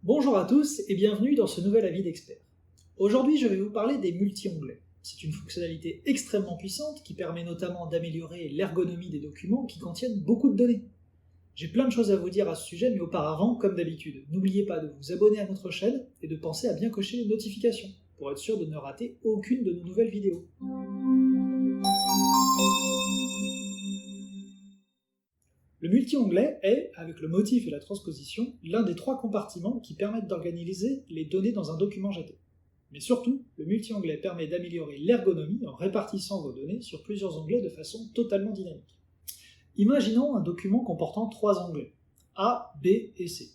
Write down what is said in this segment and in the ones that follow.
Bonjour à tous et bienvenue dans ce nouvel avis d'expert. Aujourd'hui, je vais vous parler des multi-onglets. C'est une fonctionnalité extrêmement puissante qui permet notamment d'améliorer l'ergonomie des documents qui contiennent beaucoup de données. J'ai plein de choses à vous dire à ce sujet, mais auparavant, comme d'habitude, n'oubliez pas de vous abonner à notre chaîne et de penser à bien cocher les notifications pour être sûr de ne rater aucune de nos nouvelles vidéos. Le multi-onglet est, avec le motif et la transposition, l'un des 3 compartiments qui permettent d'organiser les données dans un document GT. Mais surtout, le multi-onglet permet d'améliorer l'ergonomie en répartissant vos données sur plusieurs onglets de façon totalement dynamique. Imaginons un document comportant 3 onglets, A, B et C.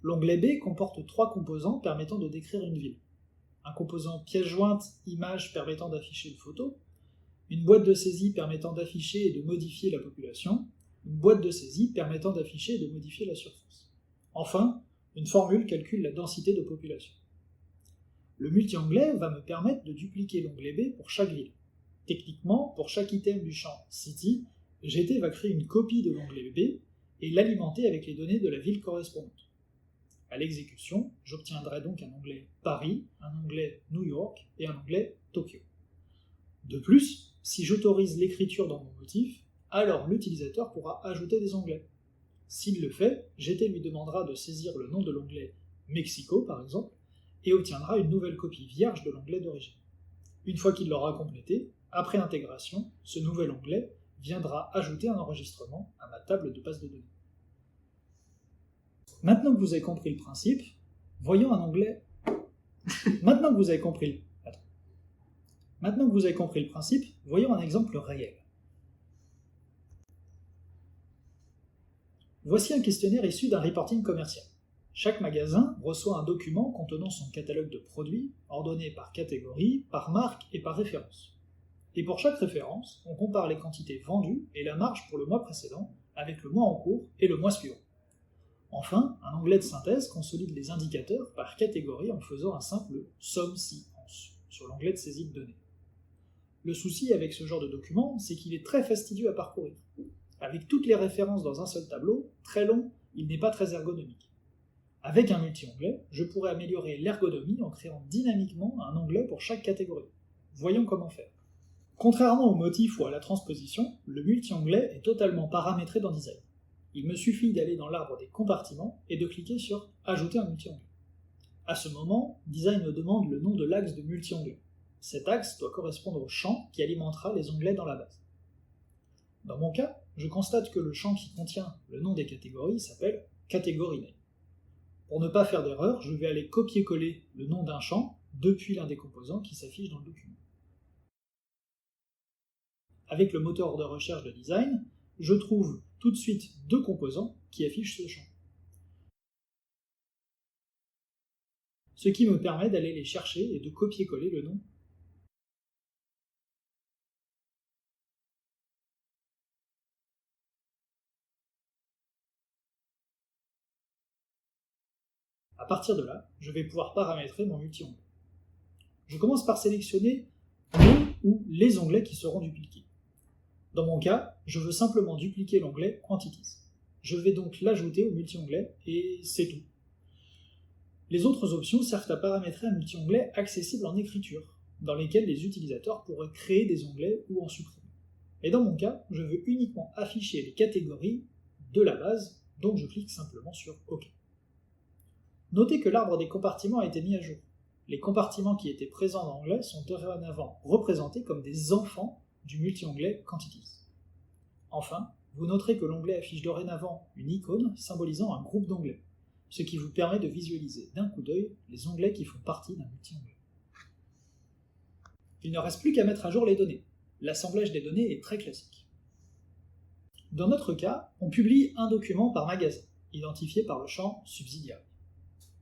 L'onglet B comporte 3 composants permettant de décrire une ville. Un composant pièce jointe, image permettant d'afficher une photo, une boîte de saisie permettant d'afficher et de modifier la population, une boîte de saisie permettant d'afficher et de modifier la surface. Enfin, une formule calcule la densité de population. Le multi-onglet va me permettre de dupliquer l'onglet B pour chaque ville. Techniquement, pour chaque item du champ City, GT va créer une copie de l'onglet B et l'alimenter avec les données de la ville correspondante. À l'exécution, j'obtiendrai donc un onglet Paris, un onglet New York et un onglet Tokyo. De plus, si j'autorise l'écriture dans mon motif, alors l'utilisateur pourra ajouter des onglets. S'il le fait, GT lui demandera de saisir le nom de l'onglet Mexico par exemple, et obtiendra une nouvelle copie vierge de l'onglet d'origine. Une fois qu'il l'aura complété, après intégration, ce nouvel onglet viendra ajouter un enregistrement à ma table de base de données. Maintenant que vous avez compris le principe, voyons un onglet... Maintenant que vous avez compris le principe, voyons un exemple réel. Voici un questionnaire issu d'un reporting commercial. Chaque magasin reçoit un document contenant son catalogue de produits, ordonné par catégorie, par marque et par référence. Et pour chaque référence, on compare les quantités vendues et la marge pour le mois précédent avec le mois en cours et le mois suivant. Enfin, un onglet de synthèse consolide les indicateurs par catégorie en faisant un simple somme si sur l'onglet de saisie de données. Le souci avec ce genre de document, c'est qu'il est très fastidieux à parcourir. Avec toutes les références dans un seul tableau, très long, il n'est pas très ergonomique. Avec un multi-onglet, je pourrais améliorer l'ergonomie en créant dynamiquement un onglet pour chaque catégorie. Voyons comment faire. Contrairement au motif ou à la transposition, le multi-onglet est totalement paramétré dans Design. Il me suffit d'aller dans l'arbre des compartiments et de cliquer sur « Ajouter un multi-onglet ». À ce moment, Design me demande le nom de l'axe de multi-onglet. Cet axe doit correspondre au champ qui alimentera les onglets dans la base. Dans mon cas, je constate que le champ qui contient le nom des catégories s'appelle « Category Name ». Pour ne pas faire d'erreur, je vais aller copier-coller le nom d'un champ depuis l'un des composants qui s'affiche dans le document. Avec le moteur de recherche de Design, je trouve tout de suite 2 composants qui affichent ce champ. Ce qui me permet d'aller les chercher et de copier-coller le nom. À partir de là, je vais pouvoir paramétrer mon multi-onglet. Je commence par sélectionner le ou les onglets qui seront dupliqués. Dans mon cas, je veux simplement dupliquer l'onglet Quantities. Je vais donc l'ajouter au multi-onglet et c'est tout. Les autres options servent à paramétrer un multi-onglet accessible en écriture, dans lesquels les utilisateurs pourraient créer des onglets ou en supprimer. Et dans mon cas, je veux uniquement afficher les catégories de la base, donc je clique simplement sur OK. Notez que l'arbre des compartiments a été mis à jour. Les compartiments qui étaient présents dans l'onglet sont dorénavant représentés comme des enfants du multi-onglet Quantities. Enfin, vous noterez que l'onglet affiche dorénavant une icône symbolisant un groupe d'onglets, ce qui vous permet de visualiser d'un coup d'œil les onglets qui font partie d'un multi-onglet. Il ne reste plus qu'à mettre à jour les données. L'assemblage des données est très classique. Dans notre cas, on publie un document par magasin, identifié par le champ subsidiaire.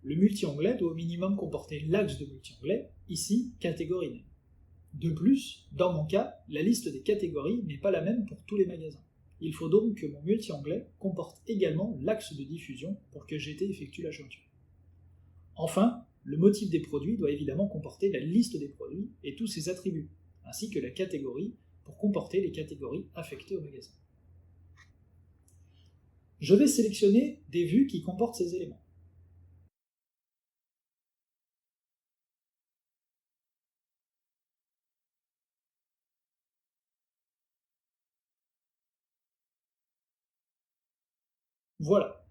Le multi-onglet doit au minimum comporter l'axe de multi-onglet, ici catégorie name. De plus, dans mon cas, la liste des catégories n'est pas la même pour tous les magasins. Il faut donc que mon multi-onglet comporte également l'axe de diffusion pour que GT effectue la jointure. Enfin, le motif des produits doit évidemment comporter la liste des produits et tous ses attributs, ainsi que la catégorie pour comporter les catégories affectées au magasin. Je vais sélectionner des vues qui comportent ces éléments. Voilà.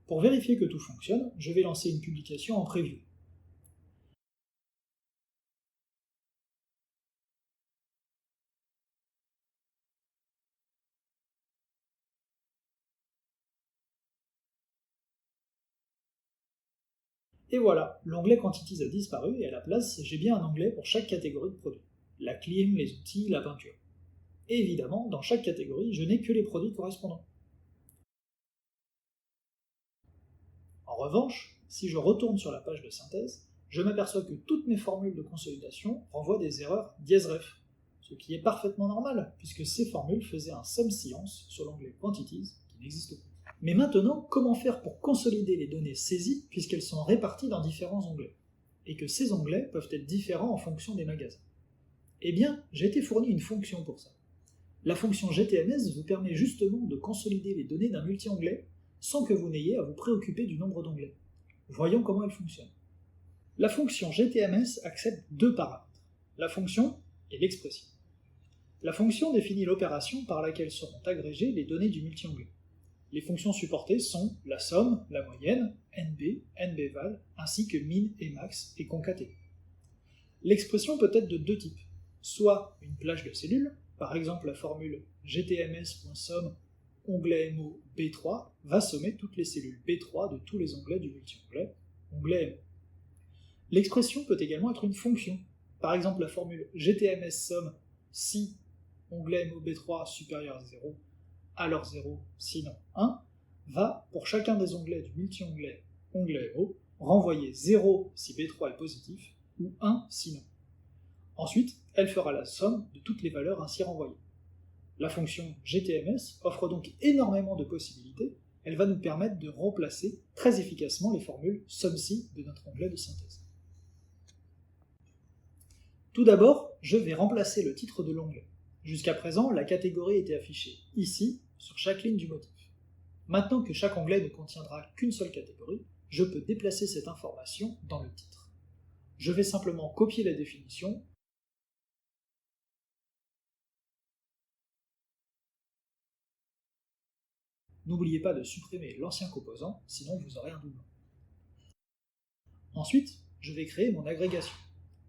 Pour vérifier que tout fonctionne, je vais lancer une publication en preview. Et voilà, l'onglet Quantities a disparu et à la place, j'ai bien un onglet pour chaque catégorie de produits. La clim, les outils, la peinture. Et évidemment, dans chaque catégorie, je n'ai que les produits correspondants. En revanche, si je retourne sur la page de synthèse, je m'aperçois que toutes mes formules de consolidation renvoient des erreurs dièse-ref, ce qui est parfaitement normal, puisque ces formules faisaient un sum science sur l'onglet Quantities qui n'existe plus. Mais maintenant, comment faire pour consolider les données saisies puisqu'elles sont réparties dans différents onglets, et que ces onglets peuvent être différents en fonction des magasins? Eh bien, j'ai été fourni une fonction pour ça. La fonction GTMS vous permet justement de consolider les données d'un multi-onglet sans que vous n'ayez à vous préoccuper du nombre d'onglets. Voyons comment elle fonctionne. La fonction GTMS accepte deux paramètres, la fonction et l'expression. La fonction définit l'opération par laquelle seront agrégées les données du multi-onglet. Les fonctions supportées sont la somme, la moyenne, NB, NBval, ainsi que min et max et concaté. L'expression peut être de deux types, soit une plage de cellules, par exemple la formule gtms.somme onglet MO B3 va sommer toutes les cellules B3 de tous les onglets du multi-onglet, onglet MO. L'expression peut également être une fonction, par exemple la formule gtms somme si onglet MO B3 supérieur à 0, alors 0, sinon 1, va, pour chacun des onglets du multi-onglet onglet MO, renvoyer 0 si B3 est positif, ou 1 sinon. Ensuite, elle fera la somme de toutes les valeurs ainsi renvoyées. La fonction GTMS offre donc énormément de possibilités, elle va nous permettre de remplacer très efficacement les formules SUMSI de notre onglet de synthèse. Tout d'abord, je vais remplacer le titre de l'onglet. Jusqu'à présent, la catégorie était affichée ici, sur chaque ligne du motif. Maintenant que chaque onglet ne contiendra qu'une seule catégorie, je peux déplacer cette information dans le titre. Je vais simplement copier la définition. N'oubliez pas de supprimer l'ancien composant, sinon vous aurez un doublon. Ensuite, je vais créer mon agrégation.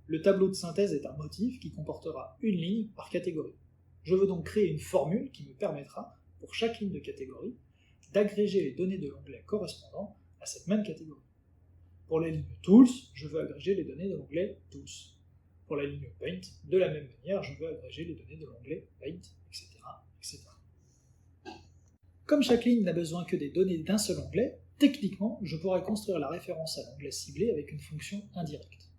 Le tableau de synthèse est un motif qui comportera une ligne par catégorie. Je veux donc créer une formule qui me permettra, pour chaque ligne de catégorie, d'agréger les données de l'onglet correspondant à cette même catégorie. Pour la ligne Tools, je veux agréger les données de l'onglet Tools. Pour la ligne Paint, de la même manière, je veux agréger les données de l'onglet Paint, etc., etc. Comme chaque ligne n'a besoin que des données d'un seul onglet, techniquement, je pourrais construire la référence à l'onglet ciblé avec une fonction indirecte.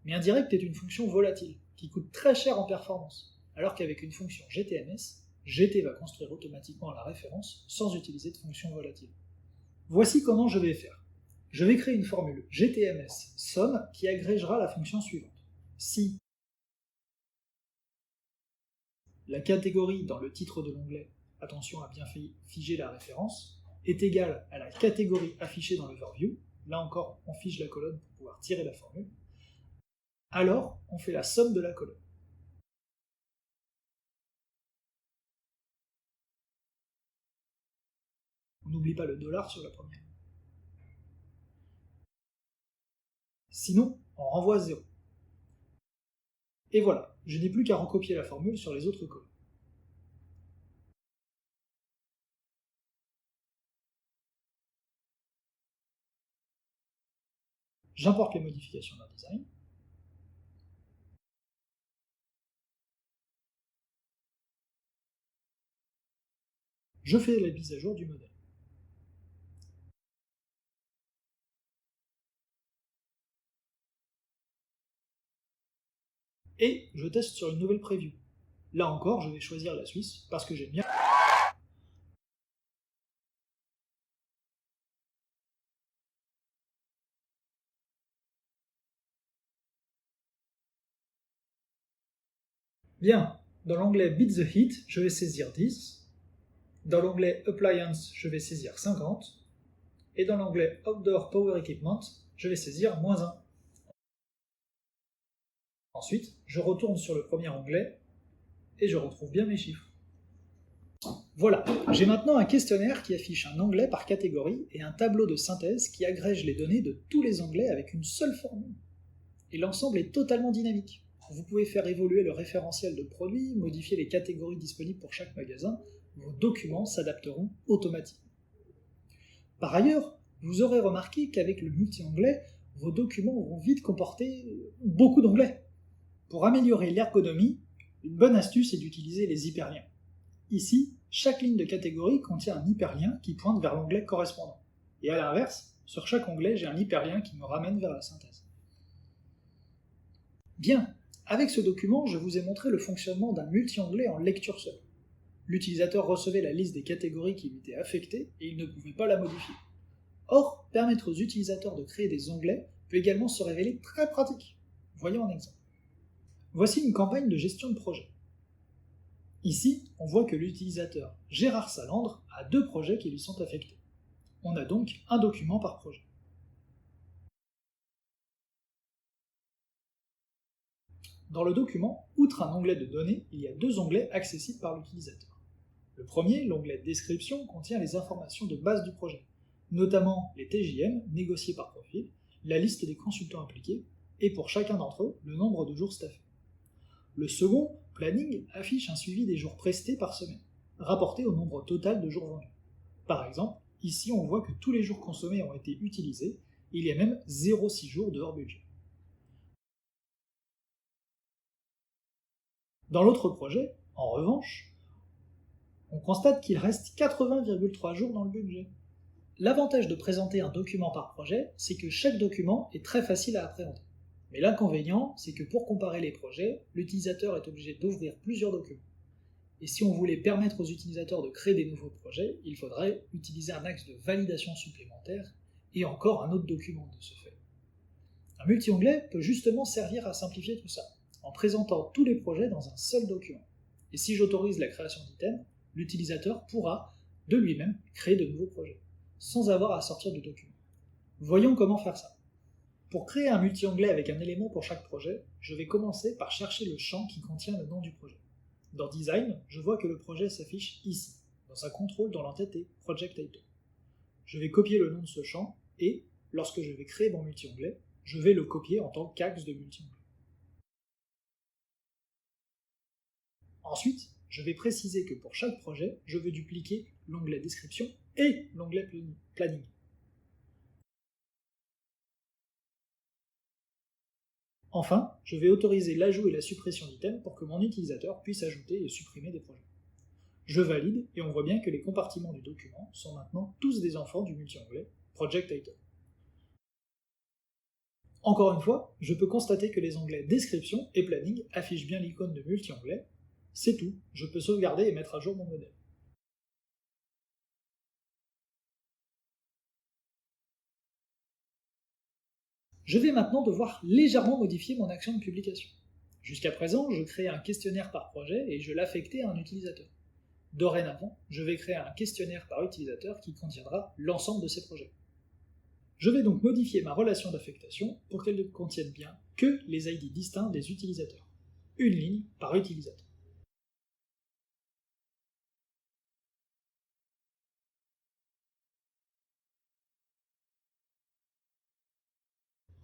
Mais indirect est une fonction volatile, qui coûte très cher en performance, alors qu'avec une fonction GTMS, GT va construire automatiquement la référence sans utiliser de fonction volatile. Voici comment je vais faire. Je vais créer une formule GTMS somme qui agrégera la fonction suivante. Si la catégorie dans le titre de l'onglet, attention à bien figer la référence, est égale à la catégorie affichée dans l'overview, là encore on fige la colonne pour pouvoir tirer la formule, alors on fait la somme de la colonne. On n'oublie pas le dollar sur la première. Sinon, on renvoie 0. Et voilà, je n'ai plus qu'à recopier la formule sur les autres colonnes. J'importe les modifications d'un design. Je fais la mise à jour du modèle. Et je teste sur une nouvelle preview. Là encore, je vais choisir la Suisse parce que j'aime bien. Bien, dans l'onglet Beat the Heat, je vais saisir 10. Dans l'onglet Appliance, je vais saisir 50. Et dans l'onglet Outdoor Power Equipment, je vais saisir -1. Ensuite, je retourne sur le premier onglet et je retrouve bien mes chiffres. Voilà, j'ai maintenant un questionnaire qui affiche un onglet par catégorie et un tableau de synthèse qui agrège les données de tous les onglets avec une seule formule. Et l'ensemble est totalement dynamique. Vous pouvez faire évoluer le référentiel de produits, modifier les catégories disponibles pour chaque magasin, vos documents s'adapteront automatiquement. Par ailleurs, vous aurez remarqué qu'avec le multi-onglet, vos documents vont vite comporter beaucoup d'onglets. Pour améliorer l'ergonomie, une bonne astuce est d'utiliser les hyperliens. Ici, chaque ligne de catégorie contient un hyperlien qui pointe vers l'onglet correspondant. Et à l'inverse, sur chaque onglet, j'ai un hyperlien qui me ramène vers la synthèse. Bien, avec ce document, je vous ai montré le fonctionnement d'un multi-onglet en lecture seule. L'utilisateur recevait la liste des catégories qui lui étaient affectées et il ne pouvait pas la modifier. Or, permettre aux utilisateurs de créer des onglets peut également se révéler très pratique. Voyons un exemple. Voici une campagne de gestion de projet. Ici, on voit que l'utilisateur Gérard Salandre a 2 projets qui lui sont affectés. On a donc un document par projet. Dans le document, outre un onglet de données, il y a 2 onglets accessibles par l'utilisateur. Le premier, l'onglet Description, contient les informations de base du projet, notamment les TJM négociés par profil, la liste des consultants impliqués, et pour chacun d'entre eux, le nombre de jours staffés. Le second, Planning, affiche un suivi des jours prestés par semaine, rapporté au nombre total de jours vendus. Par exemple, ici on voit que tous les jours consommés ont été utilisés, et il y a même 0,6 jours de hors budget. Dans l'autre projet, en revanche, on constate qu'il reste 80,3 jours dans le budget. L'avantage de présenter un document par projet, c'est que chaque document est très facile à appréhender. Mais l'inconvénient, c'est que pour comparer les projets, l'utilisateur est obligé d'ouvrir plusieurs documents. Et si on voulait permettre aux utilisateurs de créer des nouveaux projets, il faudrait utiliser un axe de validation supplémentaire et encore un autre document de ce fait. Un multi-onglet peut justement servir à simplifier tout ça, en présentant tous les projets dans un seul document. Et si j'autorise la création d'items, l'utilisateur pourra, de lui-même, créer de nouveaux projets, sans avoir à sortir du document. Voyons comment faire ça. Pour créer un multi-onglet avec un élément pour chaque projet, je vais commencer par chercher le champ qui contient le nom du projet. Dans Design, je vois que le projet s'affiche ici, dans un contrôle dans l'entité Project Item. Je vais copier le nom de ce champ et, lorsque je vais créer mon multi-onglet, je vais le copier en tant qu'axe de multi-onglet. Ensuite, je vais préciser que pour chaque projet, je veux dupliquer l'onglet Description et l'onglet Planning. Enfin, je vais autoriser l'ajout et la suppression d'items pour que mon utilisateur puisse ajouter et supprimer des projets. Je valide et on voit bien que les compartiments du document sont maintenant tous des enfants du multi-onglet Project Item. Encore une fois, je peux constater que les onglets Description et Planning affichent bien l'icône de multi-onglet. C'est tout, je peux sauvegarder et mettre à jour mon modèle. Je vais maintenant devoir légèrement modifier mon action de publication. Jusqu'à présent, je créais un questionnaire par projet et je l'affectais à un utilisateur. Dorénavant, je vais créer un questionnaire par utilisateur qui contiendra l'ensemble de ces projets. Je vais donc modifier ma relation d'affectation pour qu'elle ne contienne bien que les ID distincts des utilisateurs. Une ligne par utilisateur.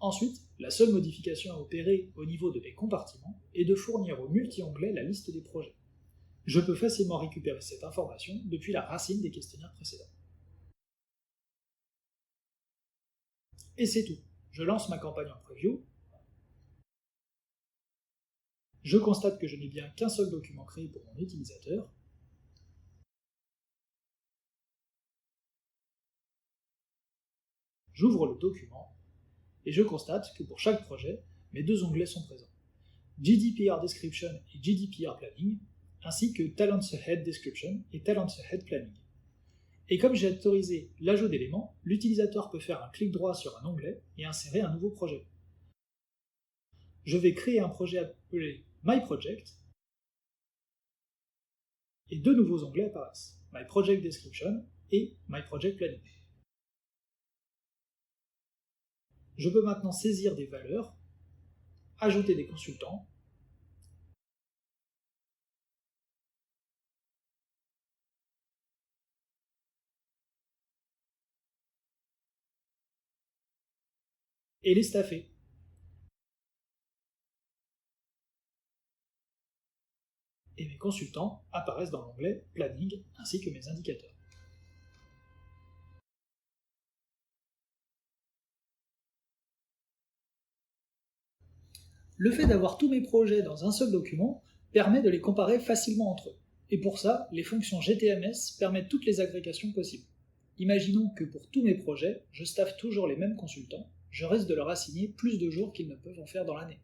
Ensuite, la seule modification à opérer au niveau de mes compartiments est de fournir au multi-onglet la liste des projets. Je peux facilement récupérer cette information depuis la racine des questionnaires précédents. Et c'est tout. Je lance ma campagne en preview. Je constate que je n'ai bien qu'un seul document créé pour mon utilisateur. J'ouvre le document et je constate que pour chaque projet, mes 2 onglets sont présents. GDPR Description et GDPR Planning, ainsi que Talents Ahead Description et Talents Ahead Planning. Et comme j'ai autorisé l'ajout d'éléments, l'utilisateur peut faire un clic droit sur un onglet et insérer un nouveau projet. Je vais créer un projet appelé My Project et 2 nouveaux onglets apparaissent, My Project Description et My Project Planning. Je peux maintenant saisir des valeurs, ajouter des consultants, et les staffer. Et mes consultants apparaissent dans l'onglet Planning ainsi que mes indicateurs. Le fait d'avoir tous mes projets dans un seul document permet de les comparer facilement entre eux. Et pour ça, les fonctions GTMS permettent toutes les agrégations possibles. Imaginons que pour tous mes projets, je staffe toujours les mêmes consultants, je risque de leur assigner plus de jours qu'ils ne peuvent en faire dans l'année.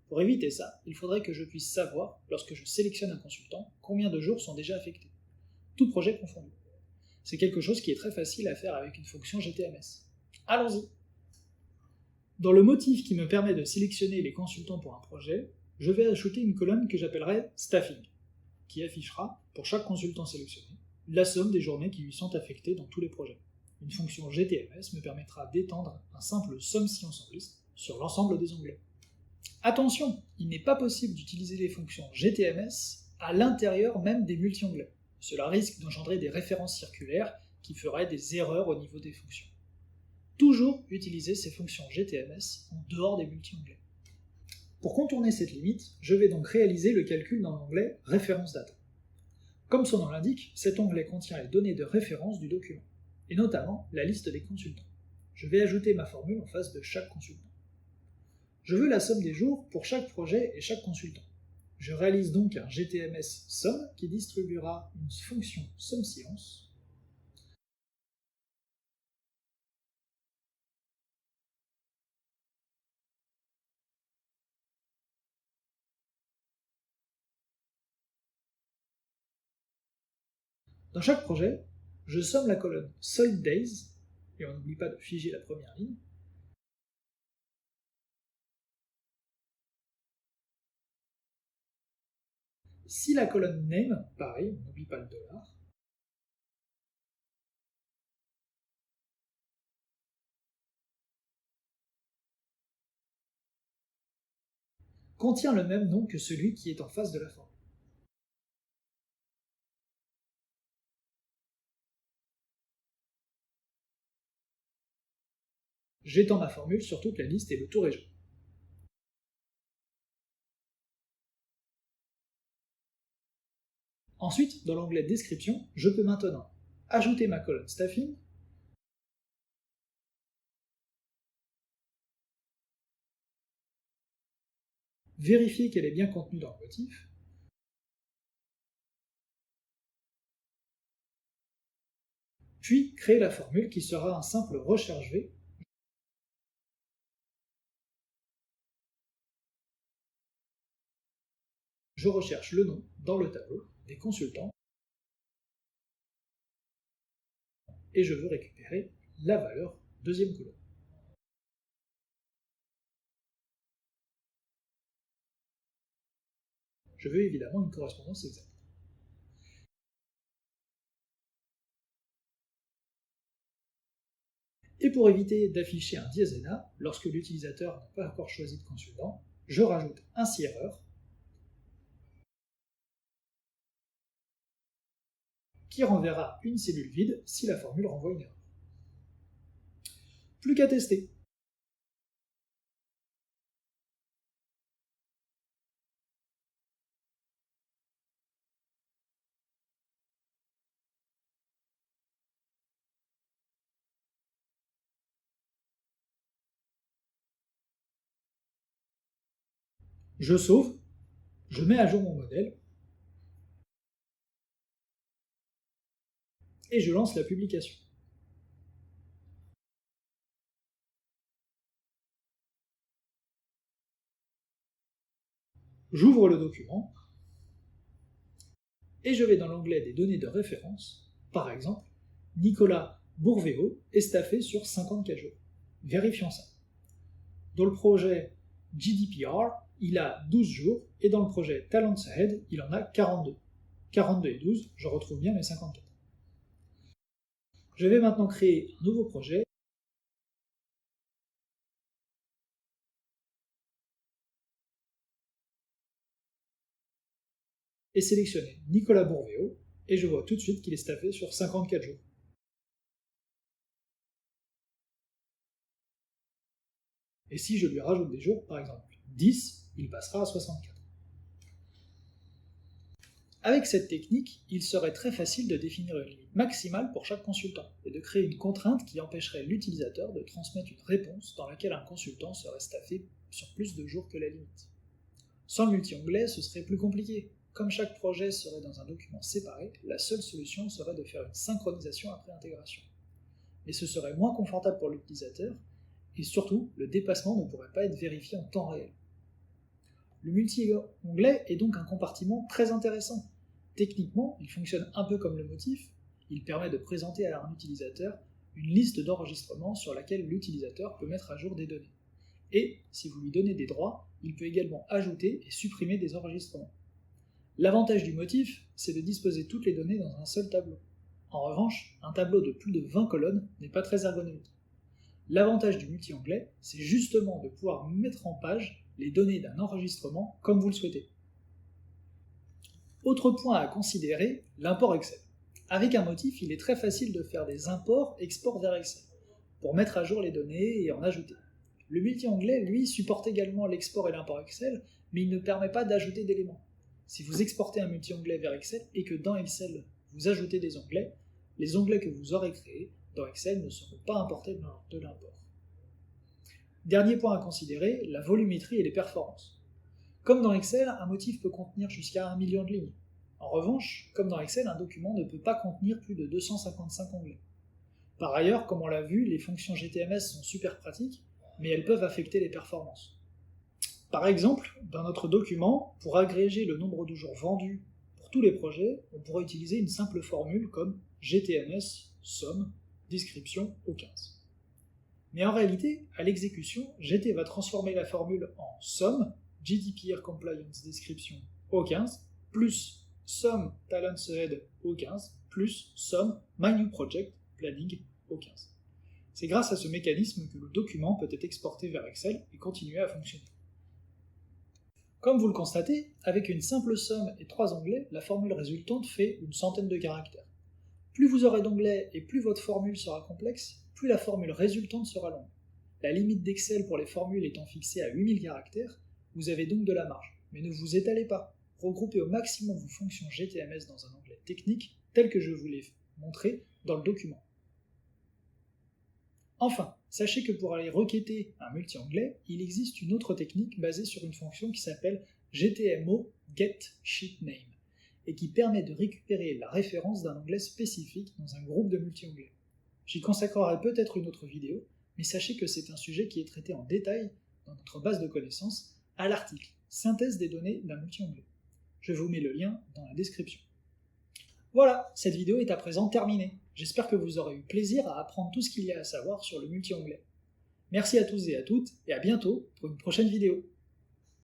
Pour éviter ça, il faudrait que je puisse savoir, lorsque je sélectionne un consultant, combien de jours sont déjà affectés. Tout projet confondu. C'est quelque chose qui est très facile à faire avec une fonction GTMS. Allons-y. Dans le motif qui me permet de sélectionner les consultants pour un projet, je vais ajouter une colonne que j'appellerai Staffing, qui affichera, pour chaque consultant sélectionné, la somme des journées qui lui sont affectées dans tous les projets. Une fonction GTMS me permettra d'étendre un simple somme si ensembliste sur l'ensemble des onglets. Attention, il n'est pas possible d'utiliser les fonctions GTMS à l'intérieur même des multi-onglets. Cela risque d'engendrer des références circulaires qui feraient des erreurs au niveau des fonctions. Toujours utiliser ces fonctions GTMS en dehors des multi-onglets. Pour contourner cette limite, je vais donc réaliser le calcul dans l'onglet Référence data. Comme son nom l'indique, cet onglet contient les données de référence du document, et notamment la liste des consultants. Je vais ajouter ma formule en face de chaque consultant. Je veux la somme des jours pour chaque projet et chaque consultant. Je réalise donc un GTMS somme qui distribuera une fonction SumSeance Dans chaque projet, je somme la colonne Solid Days, et on n'oublie pas de figer la première ligne. Si la colonne Name, pareil, on n'oublie pas le dollar. Contient le même nom que celui qui est en face de la formule. J'étends ma formule sur toute la liste et le tour est joué. Ensuite, dans l'onglet Description, je peux maintenant ajouter ma colonne Staffing, vérifier qu'elle est bien contenue dans le motif, puis créer la formule qui sera un simple recherche V. Je recherche le nom dans le tableau des consultants et je veux récupérer la valeur deuxième colonne. Je veux évidemment une correspondance exacte. Et pour éviter d'afficher un diaséna, lorsque l'utilisateur n'a pas encore choisi de consultant, je rajoute un si erreur qui renverra une cellule vide si la formule renvoie une erreur. Plus qu'à tester. Je sauve, je mets à jour mon modèle, et je lance la publication. J'ouvre le document, et je vais dans l'onglet des données de référence, par exemple, Nicolas Bourvéo est staffé sur 54 jours. Vérifions ça. Dans le projet GDPR, il a 12 jours, et dans le projet Talents Ahead, il en a 42. 42 et 12, je retrouve bien mes 54. Je vais maintenant créer un nouveau projet et sélectionner Nicolas Bourvéo, et je vois tout de suite qu'il est staffé sur 54 jours. Et si je lui rajoute des jours, par exemple 10, il passera à 64. Avec cette technique, il serait très facile de définir une limite maximale pour chaque consultant, et de créer une contrainte qui empêcherait l'utilisateur de transmettre une réponse dans laquelle un consultant serait staffé sur plus de jours que la limite. Sans le multi-onglet, ce serait plus compliqué. Comme chaque projet serait dans un document séparé, la seule solution serait de faire une synchronisation après intégration. Mais ce serait moins confortable pour l'utilisateur, et surtout, le dépassement ne pourrait pas être vérifié en temps réel. Le multi-onglet est donc un compartiment très intéressant. Techniquement, il fonctionne un peu comme le motif, il permet de présenter à un utilisateur une liste d'enregistrements sur laquelle l'utilisateur peut mettre à jour des données. Et, si vous lui donnez des droits, il peut également ajouter et supprimer des enregistrements. L'avantage du motif, c'est de disposer toutes les données dans un seul tableau. En revanche, un tableau de plus de 20 colonnes n'est pas très ergonomique. L'avantage du multi-onglet, c'est justement de pouvoir mettre en page les données d'un enregistrement comme vous le souhaitez. Autre point à considérer, l'import Excel. Avec un motif, il est très facile de faire des imports-exports vers Excel, pour mettre à jour les données et en ajouter. Le multi-onglet, lui, supporte également l'export et l'import Excel, mais il ne permet pas d'ajouter d'éléments. Si vous exportez un multi-onglet vers Excel et que dans Excel, vous ajoutez des onglets, les onglets que vous aurez créés dans Excel ne seront pas importés de l'import. Dernier point à considérer, la volumétrie et les performances. Comme dans Excel, un motif peut contenir jusqu'à 1 million de lignes. En revanche, comme dans Excel, un document ne peut pas contenir plus de 255 onglets. Par ailleurs, comme on l'a vu, les fonctions GTMS sont super pratiques, mais elles peuvent affecter les performances. Par exemple, dans notre document, pour agréger le nombre de jours vendus pour tous les projets, on pourrait utiliser une simple formule comme GTMS, somme, description, O15. Mais en réalité, à l'exécution, GT va transformer la formule en somme, GDPR Compliance Description O15, plus somme Talents Ahead O15, plus somme My New Project Planning O15. C'est grâce à ce mécanisme que le document peut être exporté vers Excel et continuer à fonctionner. Comme vous le constatez, avec une simple somme et 3 onglets, la formule résultante fait une centaine de caractères. Plus vous aurez d'onglets et plus votre formule sera complexe, plus la formule résultante sera longue. La limite d'Excel pour les formules étant fixée à 8000 caractères, vous avez donc de la marge. Mais ne vous étalez pas. Regroupez au maximum vos fonctions GTMS dans un onglet technique, tel que je vous l'ai montré dans le document. Enfin, sachez que pour aller requêter un multi-onglet, il existe une autre technique basée sur une fonction qui s'appelle GTMO getSheetName et qui permet de récupérer la référence d'un onglet spécifique dans un groupe de multi-onglets. J'y consacrerai peut-être une autre vidéo, mais sachez que c'est un sujet qui est traité en détail dans notre base de connaissances à l'article « Synthèse des données d'un multi-onglet ». Je vous mets le lien dans la description. Voilà, cette vidéo est à présent terminée. J'espère que vous aurez eu plaisir à apprendre tout ce qu'il y a à savoir sur le multi-onglet. Merci à tous et à toutes, et à bientôt pour une prochaine vidéo.